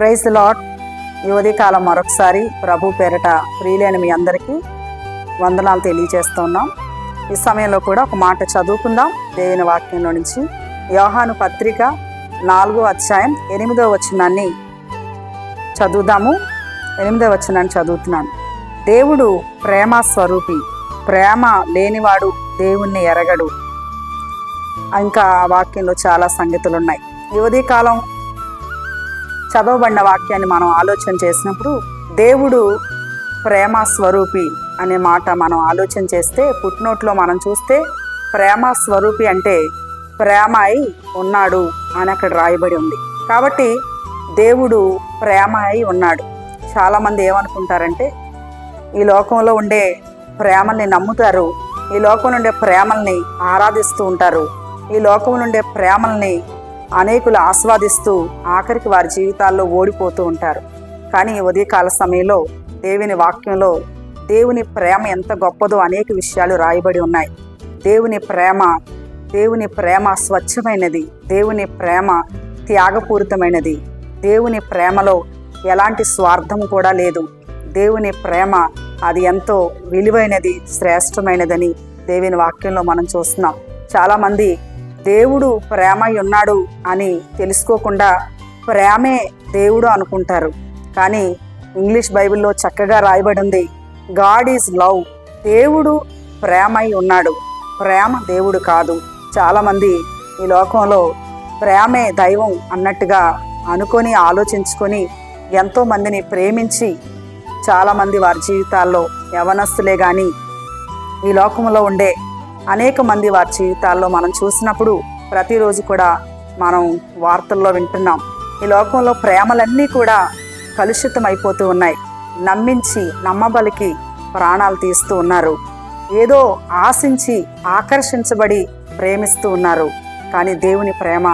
Praise the lord. ఈ ఉదయకాలం మరొకసారి ప్రభు పేరట ప్రియులైన మీ అందరికీ వందనాలు తెలియజేస్తున్నాం. ఈ సమయంలో కూడా ఒక మాట చదువుకుందాం దేవుని వాక్యంలో నుంచి. యోహాను పత్రిక 4వ అధ్యాయం 8వ వచనాన్ని చదువుదాము. 8వ వచనాన్ని చదువుతున్నాను. దేవుడు ప్రేమ స్వరూపి, ప్రేమ లేనివాడు దేవుణ్ణి ఎరగడు. ఇంకా ఆ వాక్యంలో చాలా సంగతులు ఉన్నాయి. ఈ ఉదయకాలం చదవబడిన వాక్యాన్ని మనం ఆలోచన చేసినప్పుడు దేవుడు ప్రేమ స్వరూపి అనే మాట మనం ఆలోచన చేస్తే, పుట్టినోట్లో మనం చూస్తే ప్రేమ స్వరూపి అంటే ప్రేమ అయి ఉన్నాడు అని అక్కడ రాయబడి ఉంది. కాబట్టి దేవుడు ప్రేమ అయి ఉన్నాడు. చాలామంది ఏమనుకుంటారంటే ఈ లోకంలో ఉండే ప్రేమల్ని నమ్ముతారు, ఈ లోకంలో ఉండే ప్రేమల్ని ఆరాధిస్తూ ఉంటారు, ఈ లోకంలో ఉండే ప్రేమల్ని అనేకులు ఆస్వాదిస్తూ ఆఖరికి వారి జీవితాల్లో ఓడిపోతూ ఉంటారు. కానీ ఈ ఉదయకాల సమయంలో దేవుని వాక్యంలో దేవుని ప్రేమ ఎంత గొప్పదో అనేక విషయాలు రాయబడి ఉన్నాయి. దేవుని ప్రేమ స్వచ్ఛమైనది, దేవుని ప్రేమ త్యాగపూరితమైనది, దేవుని ప్రేమలో ఎలాంటి స్వార్థం కూడా లేదు. దేవుని ప్రేమ అది ఎంతో విలువైనది, శ్రేష్టమైనదని దేవుని వాక్యంలో మనం చూస్తున్నాం. చాలామంది దేవుడు ప్రేమ ఉన్నాడు అని తెలుసుకోకుండా ప్రేమే దేవుడు అనుకుంటారు. కానీ ఇంగ్లీష్ బైబిల్లో చక్కగా రాయబడి ఉంది, గాడ్ ఈజ్ లవ్. దేవుడు ప్రేమై ఉన్నాడు, ప్రేమ దేవుడు కాదు. చాలామంది ఈ లోకంలో ప్రేమే దైవం అన్నట్టుగా అనుకొని ఆలోచించుకొని ఎంతోమందిని ప్రేమించి చాలామంది వారి జీవితాల్లో యవనస్తులే కానీ ఈ లోకంలో ఉండే అనేక మంది వారి జీవితాల్లో మనం చూసినప్పుడు ప్రతిరోజు కూడా మనం వార్తల్లో వింటున్నాం. ఈ లోకంలో ప్రేమలన్నీ కూడా కలుషితం అయిపోతూ ఉన్నాయి. నమ్మించి నమ్మబలికి ప్రాణాలు తీస్తూ ఉన్నారు. ఏదో ఆశించి ఆకర్షించబడి ప్రేమిస్తూ ఉన్నారు. కానీ దేవుని ప్రేమ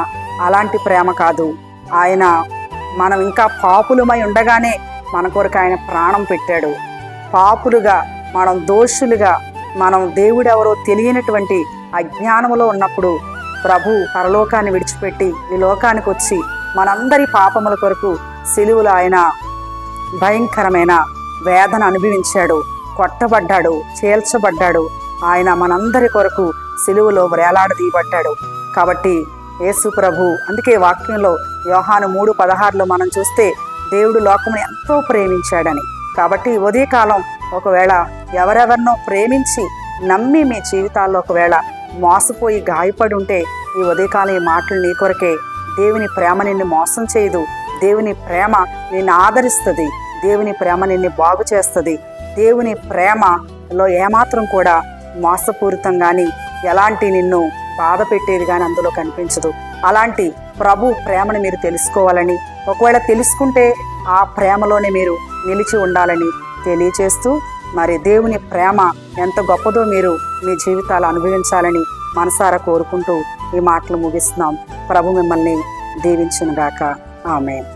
అలాంటి ప్రేమ కాదు. ఆయన మనం ఇంకా పాపులమై ఉండగానే మన కొరకు ఆయన ప్రాణం పెట్టాడు. పాపులుగా, మనం దోషులుగా, మనం దేవుడెవరో తెలియనటువంటి అజ్ఞానంలో ఉన్నప్పుడు ప్రభు పరలోకాన్ని విడిచిపెట్టి ఈ లోకానికి వచ్చి మనందరి పాపముల కొరకు సిలువలో ఆయన భయంకరమైన వేదన అనుభవించాడు, కొట్టబడ్డాడు, చేల్చబడ్డాడు. ఆయన మనందరి కొరకు సిలువలో వేలాడదీయబడ్డాడు. కాబట్టి యేసు ప్రభు అందుకే వాక్యంలో యోహాను 3:16లో మనం చూస్తే దేవుడు లోకమును ఎంతో ప్రేమించాడని. కాబట్టి ఉదయకాలం ఒకవేళ ఎవరెవరినో ప్రేమించి నమ్మి మీ జీవితాల్లో ఒకవేళ మోసపోయి గాయపడి ఉంటే ఈ ఉదయకాలం ఈ మాటలు నీ కొరకే. దేవుని ప్రేమ నిన్ను మోసం చేయదు. దేవుని ప్రేమ నిన్ను ఆదరిస్తుంది. దేవుని ప్రేమ నిన్ను బాగు చేస్తుంది. దేవుని ప్రేమలో ఏమాత్రం కూడా మోసపూరితం కానీ ఎలాంటి నిన్ను బాధ పెట్టేది కానీ అందులో కనిపించదు. అలాంటి ప్రభు ప్రేమను మీరు తెలుసుకోవాలని, ఒకవేళ తెలుసుకుంటే ఆ ప్రేమలోనే మీరు నిలిచి ఉండాలని తెలియచేస్తూ, మరి దేవుని ప్రేమ ఎంత గొప్పదో మీరు మీ జీవితాలు అనుభవించాలని మనసారా కోరుకుంటూ ఈ మాటలు ముగిస్తున్నాం. ప్రభు మిమ్మల్ని దీవించునుగాక. ఆమేన్.